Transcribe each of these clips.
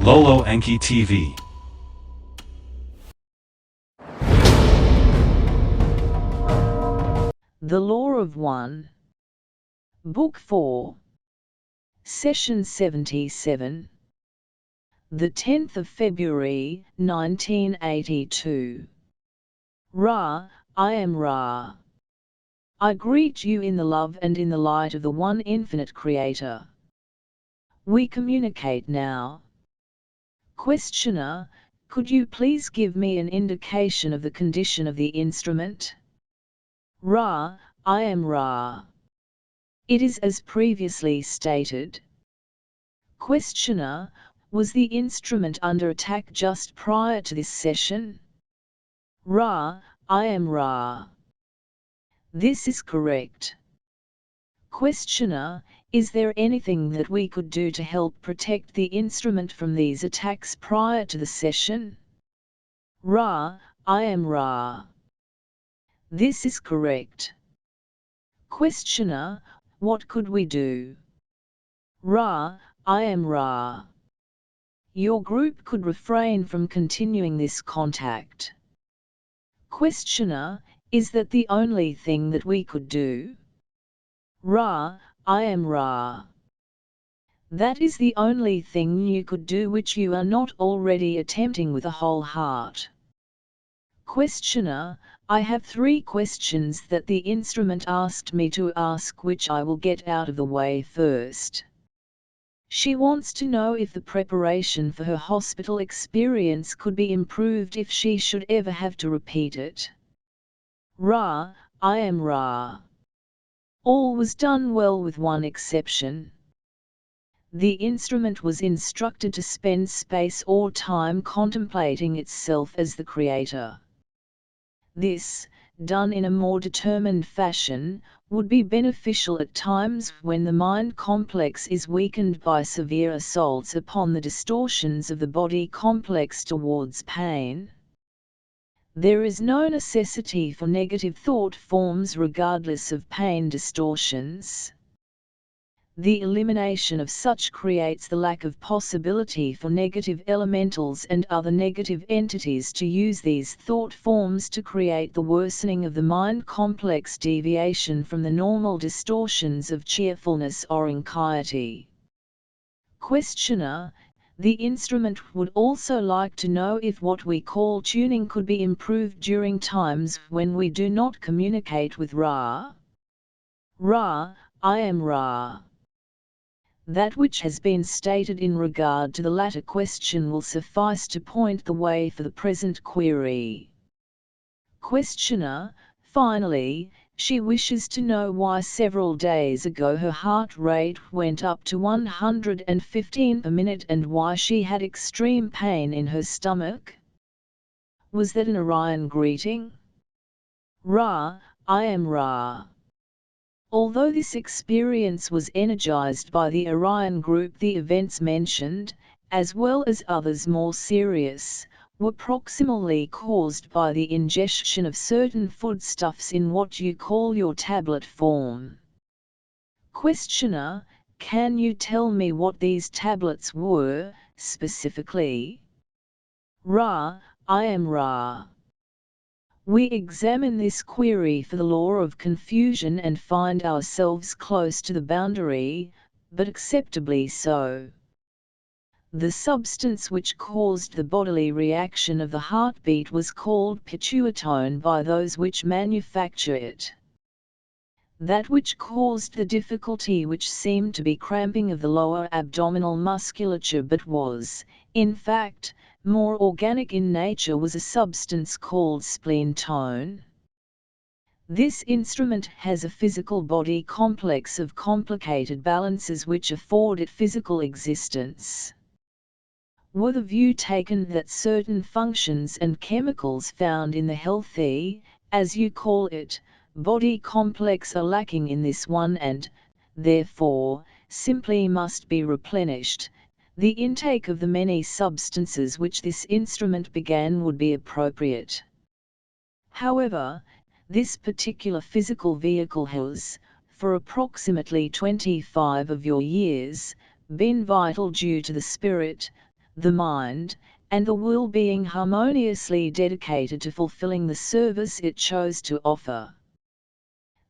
Lolo Enki TV. The Law of One. Book 4. Session 77. The 10th of February, 1982. Ra, I am Ra. I greet you in the love and in the light of the One Infinite Creator. We communicate now. Questioner, could you please give me an indication of the condition of the instrument? Ra, I am Ra. It is as previously stated. Questioner, was the instrument under attack just prior to this session? Ra, I am Ra. This is correct. Questioner, is there anything that we could do to help protect the instrument from these attacks prior to the session? Ra, I am Ra. This is correct. Questioner, what could we do? Ra, I am Ra. Your group could refrain from continuing this contact. Questioner, is that the only thing that we could do? Ra, I am Ra. That is the only thing you could do which you are not already attempting with a whole heart. Questioner, I have 3 questions that the instrument asked me to ask, which I will get out of the way first. She wants to know if the preparation for her hospital experience could be improved if she should ever have to repeat it. Ra, I am Ra. All was done well with one exception. The instrument was instructed to spend space or time contemplating itself as the creator. This, done in a more determined fashion, would be beneficial at times when the mind complex is weakened by severe assaults upon the distortions of the body complex towards pain. There is no necessity for negative thought forms regardless of pain distortions. The elimination of such creates the lack of possibility for negative elementals and other negative entities to use these thought forms to create the worsening of the mind complex deviation from the normal distortions of cheerfulness or anxiety. Questioner, the instrument would also like to know if what we call tuning could be improved during times when we do not communicate with Ra. Ra, I am Ra. That which has been stated in regard to the latter question will suffice to point the way for the present query. Questioner, finally, she wishes to know why several days ago her heart rate went up to 115 per minute and why she had extreme pain in her stomach. Was that an Orion greeting? Ra, I am Ra. Although this experience was energized by the Orion group, the events mentioned, as well as others more serious, were proximally caused by the ingestion of certain foodstuffs in what you call your tablet form. Questioner, can you tell me what these tablets were, specifically? Ra, I am Ra. We examine this query for the law of confusion and find ourselves close to the boundary, but acceptably so. The substance which caused the bodily reaction of the heartbeat was called pituitone by those which manufacture it. That which caused the difficulty which seemed to be cramping of the lower abdominal musculature but was, in fact, more organic in nature was a substance called spleentone. This instrument has a physical body complex of complicated balances which afford it physical existence. Were the view taken that certain functions and chemicals found in the healthy, as you call it, body complex are lacking in this one and, therefore, simply must be replenished, the intake of the many substances which this instrument began would be appropriate. However, this particular physical vehicle has, for approximately 25 of your years, been vital due to the spirit, the mind, and the will being harmoniously dedicated to fulfilling the service it chose to offer.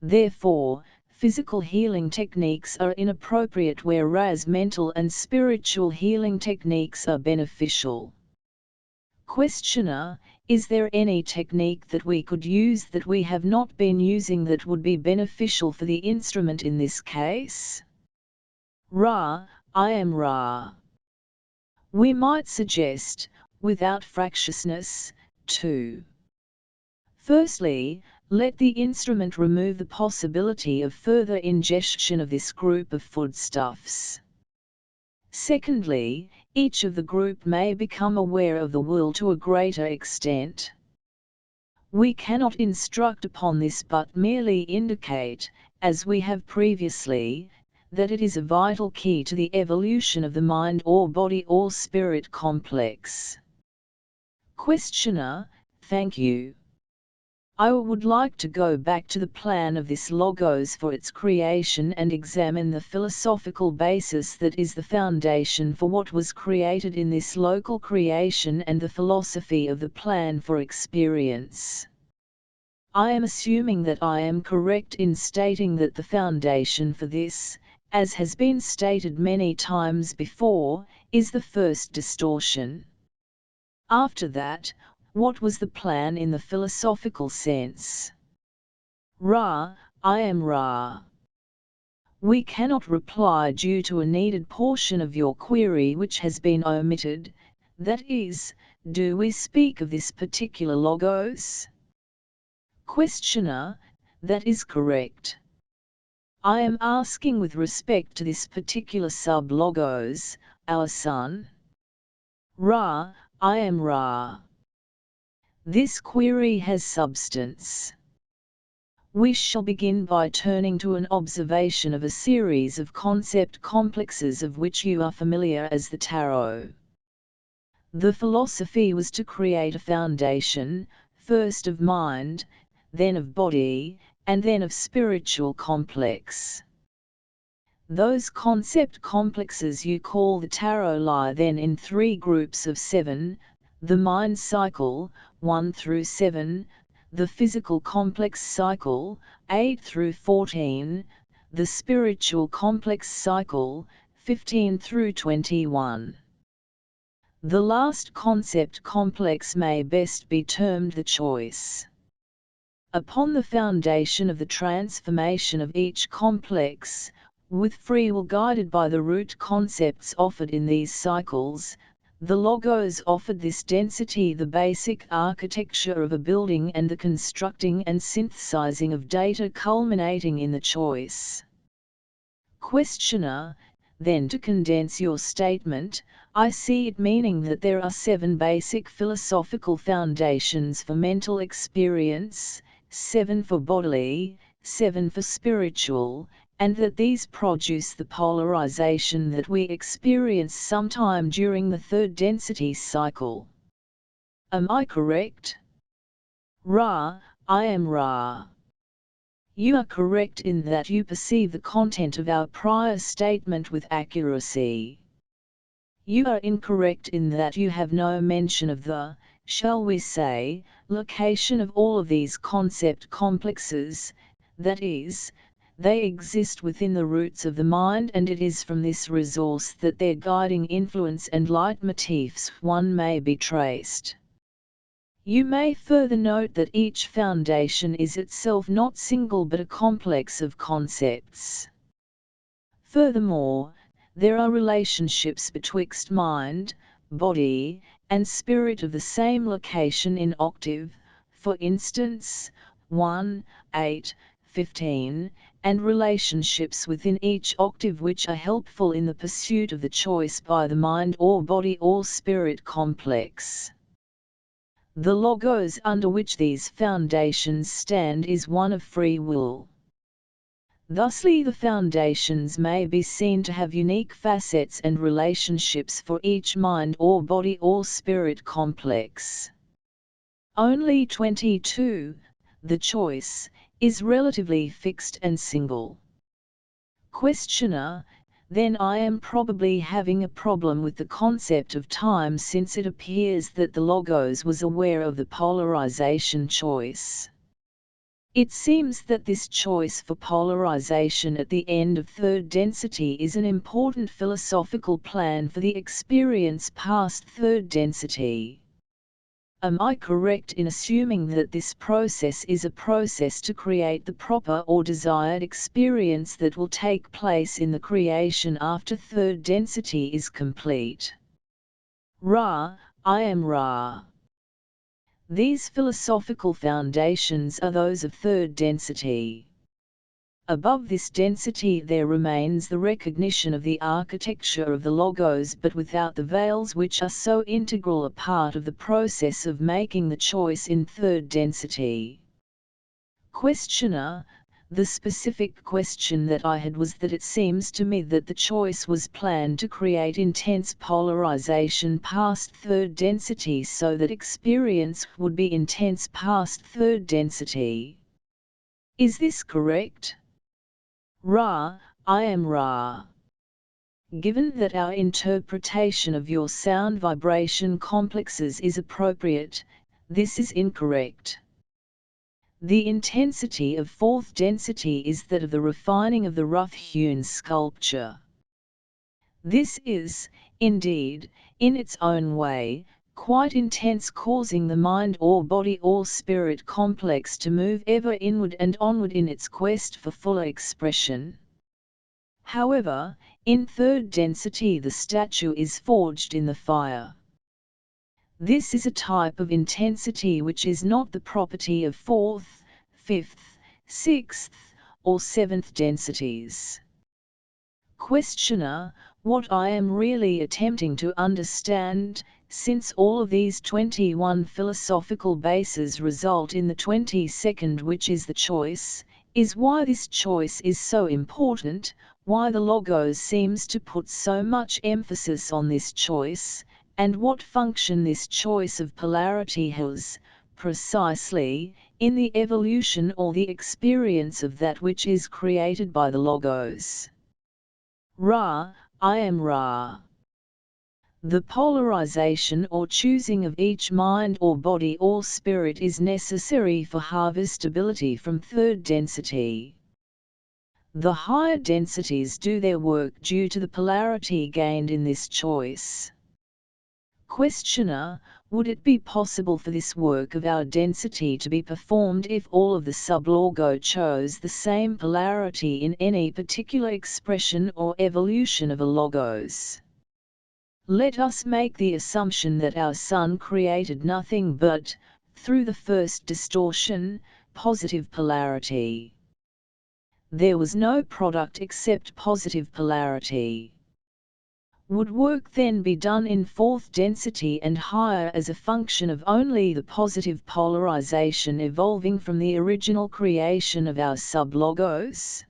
Therefore, physical healing techniques are inappropriate whereas mental and spiritual healing techniques are beneficial. Questioner: is there any technique that we could use that we have not been using that would be beneficial for the instrument in this case? Ra: I am Ra. We might suggest, without fractiousness, 2. Firstly, let the instrument remove the possibility of further ingestion of this group of foodstuffs. Secondly, each of the group may become aware of the will to a greater extent. We cannot instruct upon this but merely indicate, as we have previously, that it is a vital key to the evolution of the mind or body or spirit complex. Questioner: thank you. I would like to go back to the plan of this logos for its creation and examine the philosophical basis that is the foundation for what was created in this local creation and the philosophy of the plan for experience. I am assuming that I am correct in stating that the foundation for this, as has been stated many times before, is the first distortion. After that, what was the plan in the philosophical sense? Ra: I am Ra. We cannot reply due to a needed portion of your query which has been omitted, that is, do we speak of this particular logos? Questioner: that is correct. I am asking with respect to this particular sub-logos, our Son. Ra: I am Ra. This query has substance. We shall begin by turning to an observation of a series of concept complexes of which you are familiar as the tarot. The philosophy was to create a foundation, first of mind, then of body, and then of spiritual complex. Those concept complexes you call the tarot lie then in 3 groups of 7, the mind cycle, 1 through 7, the physical complex cycle, 8 through 14, the spiritual complex cycle, 15 through 21. The last concept complex may best be termed the choice. Upon the foundation of the transformation of each complex, with free will guided by the root concepts offered in these cycles, the logos offered this density the basic architecture of a building and the constructing and synthesizing of data culminating in the choice. Questioner: then to condense your statement, I see it meaning that there are 7 basic philosophical foundations for mental experience, 7 for bodily, 7 for spiritual, and that these produce the polarization that we experience sometime during the 3rd density cycle. Am I correct? Ra: I am Ra. You are correct in that you perceive the content of our prior statement with accuracy. You are incorrect in that you have no mention of the, shall we say, location of all of these concept complexes, that is, they exist within the roots of the mind and it is from this resource that their guiding influence and leitmotifs one may be traced. You may further note that each foundation is itself not single but a complex of concepts. Furthermore, there are relationships betwixt mind, body, and spirit of the same location in octave, for instance, 1, 8, 15, and relationships within each octave which are helpful in the pursuit of the choice by the mind or body or spirit complex. The logos under which these foundations stand is one of free will. Thusly the foundations may be seen to have unique facets and relationships for each mind or body or spirit complex. Only 22, the choice, is relatively fixed and single. Questioner: then I am probably having a problem with the concept of time, since it appears that the Logos was aware of the polarization choice. It seems that this choice for polarization at the end of third density is an important philosophical plan for the experience past third density. Am I correct in assuming that this process is a process to create the proper or desired experience that will take place in the creation after third density is complete? Ra, I am Ra. These philosophical foundations are those of third density. Above this density there remains the recognition of the architecture of the Logos, but without the veils which are so integral a part of the process of making the choice in third density. Questioner: the specific question that I had was that it seems to me that the choice was planned to create intense polarization past third density so that experience would be intense past third density. Is this correct? Ra, I am Ra. Given that our interpretation of your sound vibration complexes is appropriate, this is incorrect. The intensity of fourth density is that of the refining of the rough-hewn sculpture. This is, indeed, in its own way, quite intense, causing the mind or body or spirit complex to move ever inward and onward in its quest for fuller expression. However, in third density the statue is forged in the fire. This is a type of intensity which is not the property of fourth, fifth, sixth, or seventh densities. Questioner: what I am really attempting to understand, since all of these 21 philosophical bases result in the 22nd, which is the choice, is why this choice is so important, why the Logos seems to put so much emphasis on this choice, and what function this choice of polarity has, precisely, in the evolution or the experience of that which is created by the Logos. Ra, I am Ra. The polarization or choosing of each mind or body or spirit is necessary for harvestability from third density. The higher densities do their work due to the polarity gained in this choice. Questioner: would it be possible for this work of our density to be performed if all of the sub-Logo chose the same polarity in any particular expression or evolution of a Logos? Let us make the assumption that our Sun created nothing but, through the first distortion, positive polarity. There was no product except positive polarity. Would work then be done in fourth density and higher as a function of only the positive polarization evolving from the original creation of our sub-Logos?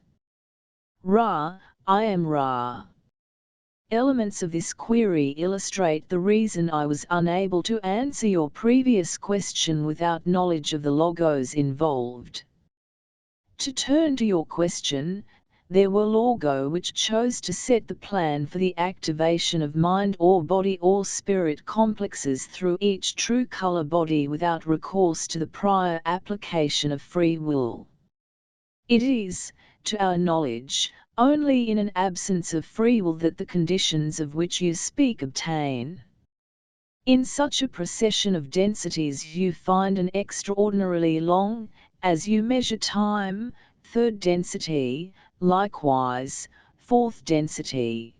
Ra, I am Ra. Elements of this query illustrate the reason I was unable to answer your previous question without knowledge of the Logos involved. To turn to your question, there were Logo which chose to set the plan for the activation of mind or body or spirit complexes through each true color body without recourse to the prior application of free will. It is, to our knowledge, only in an absence of free will that the conditions of which you speak obtain. In such a procession of densities you find an extraordinarily long, as you measure time, third density, likewise, fourth density.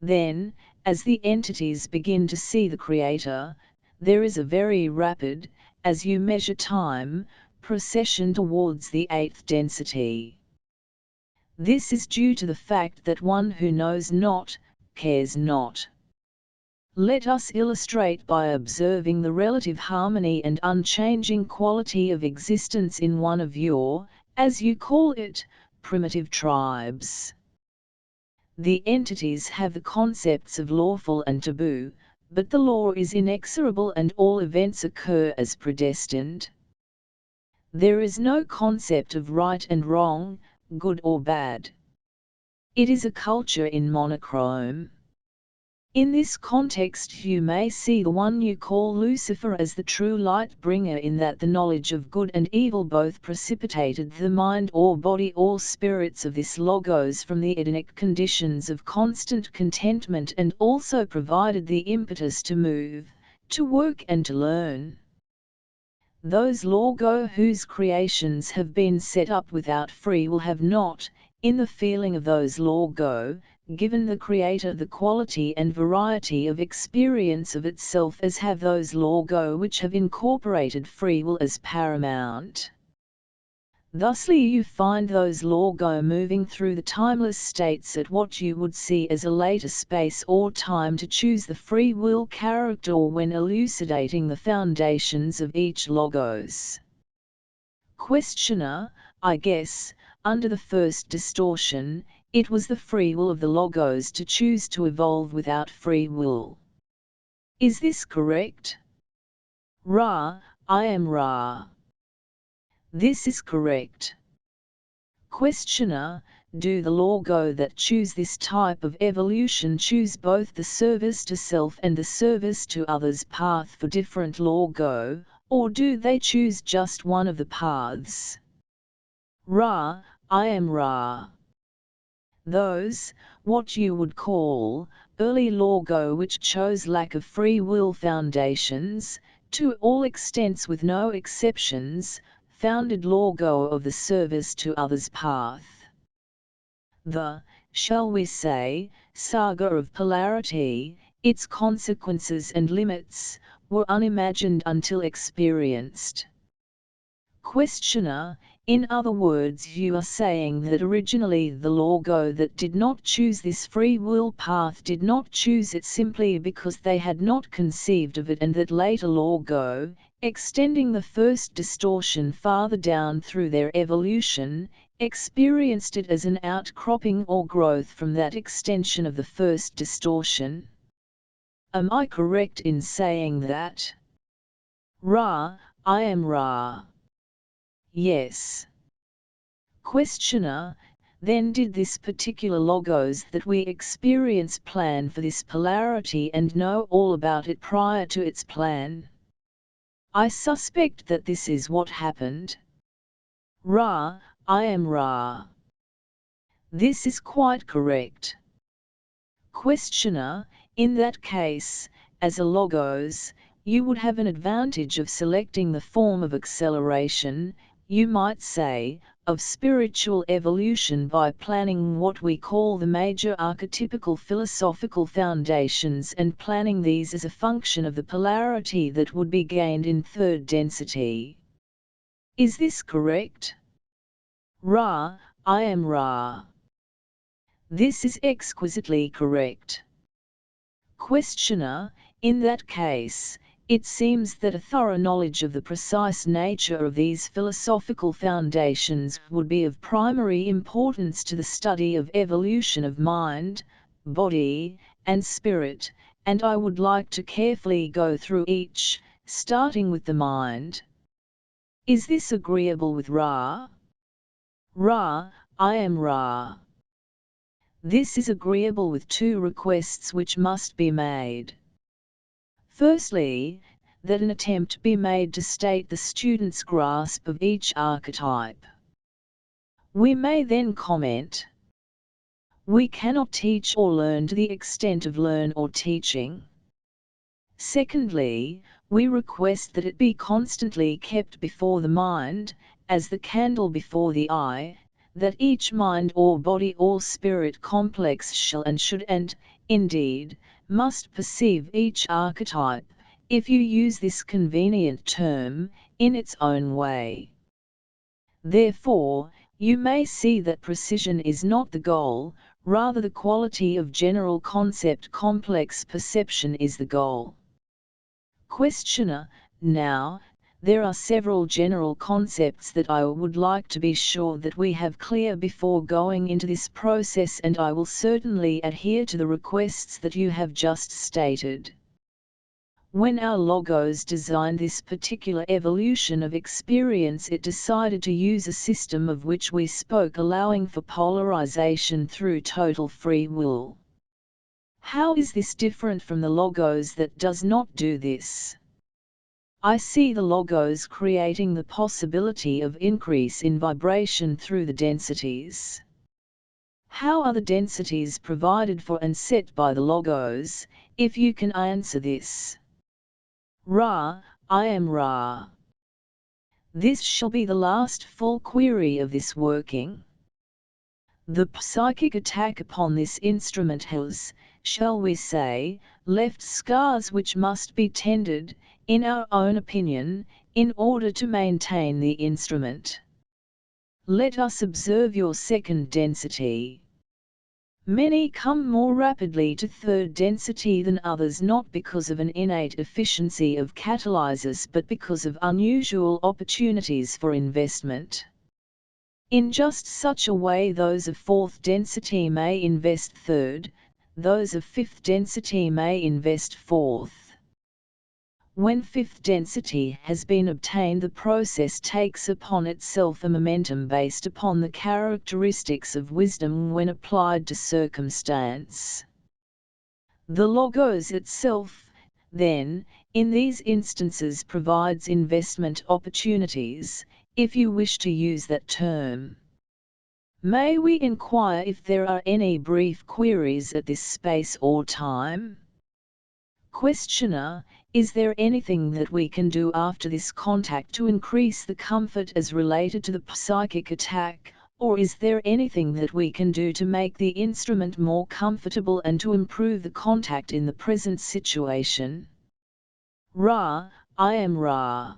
Then, as the entities begin to see the Creator, there is a very rapid, as you measure time, procession towards the eighth density. This is due to the fact that one who knows not, cares not. Let us illustrate by observing the relative harmony and unchanging quality of existence in one of your, as you call it, primitive tribes. The entities have the concepts of lawful and taboo, but the law is inexorable and all events occur as predestined. There is no concept of right and wrong, good or bad. It is a culture in monochrome. In this context you may see the one you call Lucifer as the true light bringer, in that the knowledge of good and evil both precipitated the mind or body or spirits of this Logos from the Edenic conditions of constant contentment, and also provided the impetus to move, to work and to learn. Those Logos whose creations have been set up without free will have not, in the feeling of those Logos, given the Creator the quality and variety of experience of itself as have those Logos which have incorporated free will as paramount. Thusly you find those Logos moving through the timeless states at what you would see as a later space or time to choose the free will character, or when elucidating the foundations of each Logos. Questioner: I guess, under the first distortion, it was the free will of the Logos to choose to evolve without free will. Is this correct? Ra: I am Ra. This is correct. Questioner: do the Logos that choose this type of evolution choose both the service to self and the service to others path for different Logos, or do they choose just one of the paths? Ra: I am Ra. Those, what you would call, early Logos which chose lack of free will foundations, to all extents with no exceptions, founded Logos of the service to others path. The, shall we say, saga of polarity, its consequences and limits, were unimagined until experienced. Questioner: in other words, you are saying that originally the Logos that did not choose this free will path did not choose it simply because they had not conceived of it, and that later Logos, extending the first distortion farther down through their evolution, experienced it as an outcropping or growth from that extension of the first distortion? Am I correct in saying that? Ra: I am Ra. Yes. Questioner: then did this particular Logos that we experience plan for this polarity and know all about it prior to its plan? I suspect that this is what happened. Ra: I am Ra. This is quite correct. Questioner: in that case, as a Logos, you would have an advantage of selecting the form of acceleration, you might say, of spiritual evolution by planning what we call the major archetypical philosophical foundations, and planning these as a function of the polarity that would be gained in third density. Is this correct? Ra: I am Ra. This is exquisitely correct. Questioner: in that case, it seems that a thorough knowledge of the precise nature of these philosophical foundations would be of primary importance to the study of evolution of mind, body, and spirit, and I would like to carefully go through each, starting with the mind. Is this agreeable with Ra? Ra: I am Ra. This is agreeable with two requests which must be made. Firstly, that an attempt be made to state the student's grasp of each archetype. We may then comment. We cannot teach or learn to the extent of learn or teaching. Secondly, we request that it be constantly kept before the mind, as the candle before the eye, that each mind or body or spirit complex shall and should and, indeed, must perceive each archetype, if you use this convenient term, in its own way. Therefore, you may see that precision is not the goal, rather the quality of general concept complex perception is the goal. Questioner: now, there are several general concepts that I would like to be sure that we have clear before going into this process, and I will certainly adhere to the requests that you have just stated. When our logos designed this particular evolution of experience, it decided to use a system of which we spoke, allowing for polarization through total free will. How is this different from the logos that does not do this? I see the logos creating the possibility of increase in vibration through the densities. How are the densities provided for and set by the logos, if you can answer this? Ra, I am Ra. This shall be the last full query of this working. The psychic attack upon this instrument has, shall we say, left scars which must be tended, in our own opinion, in order to maintain the instrument. Let us observe your second density. Many come more rapidly to third density than others, not because of an innate efficiency of catalysis but because of unusual opportunities for investment. In just such a way, those of fourth density may invest third, those of fifth density may invest fourth. When fifth density has been obtained, the process takes upon itself a momentum based upon the characteristics of wisdom when applied to circumstance. The logos itself, then, in these instances provides investment opportunities, if you wish to use that term. May we inquire if there are any brief queries at this space or time? Questioner, is there anything that we can do after this contact to increase the comfort as related to the psychic attack, or is there anything that we can do to make the instrument more comfortable and to improve the contact in the present situation? Ra, I am Ra.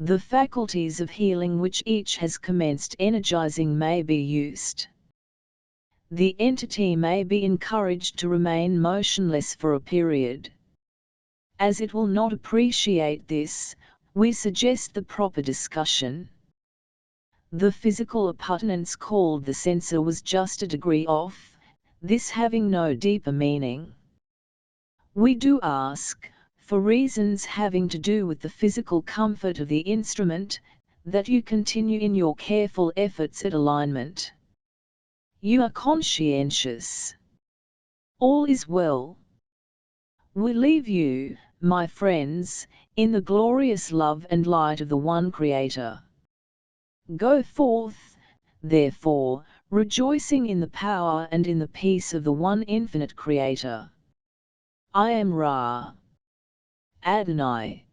The faculties of healing which each has commenced energizing may be used. The entity may be encouraged to remain motionless for a period. As it will not appreciate this, we suggest the proper discussion. The physical appurtenance called the sensor was just a degree off, this having no deeper meaning. We do ask, for reasons having to do with the physical comfort of the instrument, that you continue in your careful efforts at alignment. You are conscientious. All is well. We leave you, my friends, in the glorious love and light of the one Creator. Go forth, therefore, rejoicing in the power and in the peace of the one infinite Creator. I am Ra. Adonai.